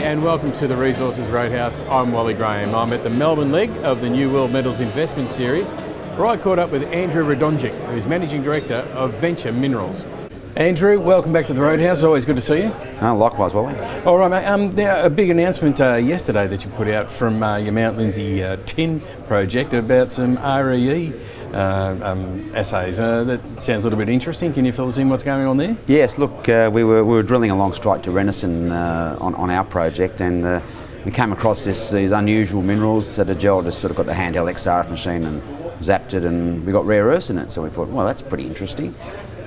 and welcome to the Resources Roadhouse. I'm Wally Graham. I'm at the Melbourne leg of the new World Metals Investment Series, where I caught up with Andrew Radonjic, who's Managing Director of Venture Minerals. Andrew, welcome back to the Roadhouse. Always good to see you. Likewise, Wally. All right, mate. There a big announcement yesterday that you put out from your Mt Lindsay tin project about some REE assays. That sounds a little bit interesting. Can you fill us in what's going on there? Yes, look, we were drilling along strike to Renison on our project, and we came across these unusual minerals that a geologist sort of got the handheld XRF machine and zapped it, and we got rare earths in it. So we thought, well, that's pretty interesting.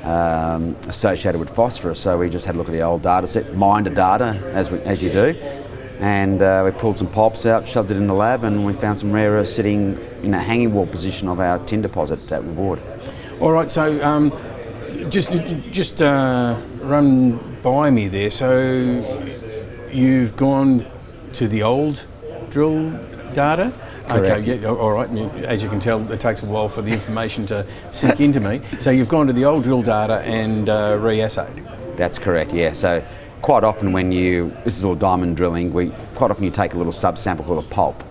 Associated with phosphorus, so we just had a look at the old data set, mined the data as you do, and we pulled some pulps out, shoved it in the lab, and we found some rare earths sitting in a hanging wall position of our tin deposit that we bored. All right, so just run by me there. So you've gone to the old drill data. Correct. Okay, yeah, all right. As you can tell, it takes a while for the information to sink into me. So you've gone to the old drill data and re-assayed. That's correct, yeah. So quite often this is all diamond drilling, quite often you take a little sub-sample called a pulp,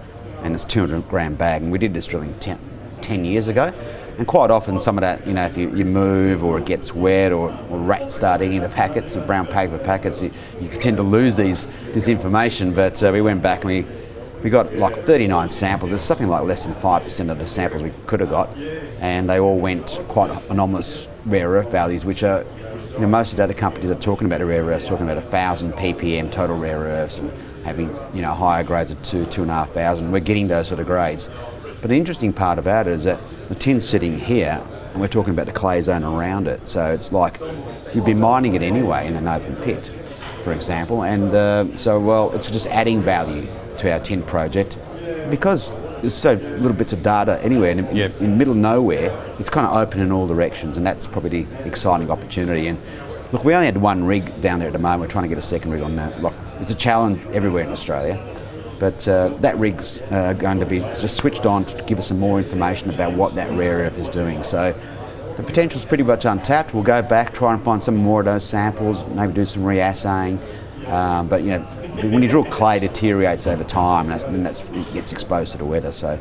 and it's 200 gram bag, and we did this drilling 10 years ago. And quite often some of that, if you move or it gets wet or rats start eating the packets, the brown paper packets, you can tend to lose this information. But we went back and we got like 39 samples. It's something like less than 5% of the samples we could have got, and they all went quite anomalous rare earth values, which are, most of the other companies are talking about the rare earths, talking about 1,000 ppm total rare earths and having, higher grades of 2,500. We're getting those sort of grades. But the interesting part about it is that the tin's sitting here, and we're talking about the clay zone around it. So it's like you've been mining it anyway in an open pit, for example, and it's just adding value to our tin project because there's so little bits of data anywhere. In the middle of nowhere, it's kind of open in all directions, and that's probably the exciting opportunity. And look, we only had one rig down there at the moment. We're trying to get a second rig on that. Look, it's a challenge everywhere in Australia, but that rig's going to be just switched on to give us some more information about what that rare earth is doing. So the potential's pretty much untapped. We'll go back, try and find some more of those samples, maybe do some re-assaying. But when you drill, clay deteriorates over time, and then it gets exposed to the weather. So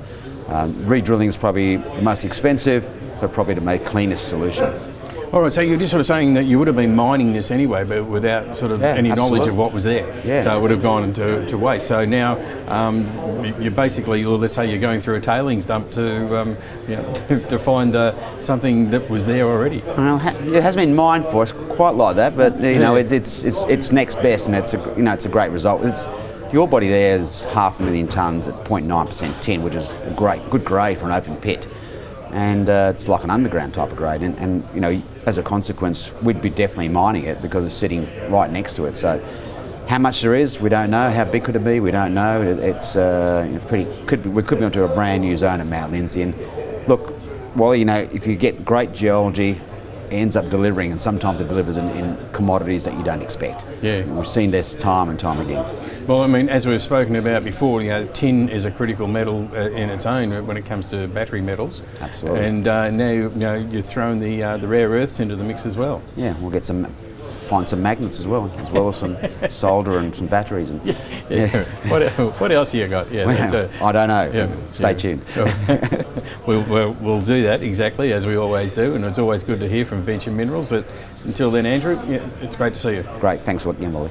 re-drilling is probably the most expensive, but probably the most cleanest solution. All right, so you're just sort of saying that you would have been mining this anyway, but without sort of any knowledge of what was there. Yeah, so it would have gone to waste. So now you're basically, let's say you're going through a tailings dump to to find something that was there already. Well, it has been mined for us, quite like that, but it's next best, and it's a great result. Your body there is 500,000 tonnes at 0.9% tin, which is a good grade for an open pit. And it's like an underground type of grade, and as a consequence we'd be definitely mining it because it's sitting right next to it. So how much there is, we don't know. How big could it be, we don't know. It's we could be onto a brand new zone at Mt Lindsay. And look, well, if you get great geology, it ends up delivering, and sometimes it delivers in commodities that you don't expect. Yeah, we've seen this time and time again. Well, I mean, as we've spoken about before, tin is a critical metal in its own when it comes to battery metals. Absolutely. And now you're throwing the rare earths into the mix as well. Yeah, we'll find some magnets as well as some solder and some batteries. And yeah. What else have you got? Yeah, well, I don't know. Yeah, stay tuned. We'll do that exactly as we always do, and it's always good to hear from Venture Minerals. But until then, Andrew, it's great to see you. Great, thanks again, Wally.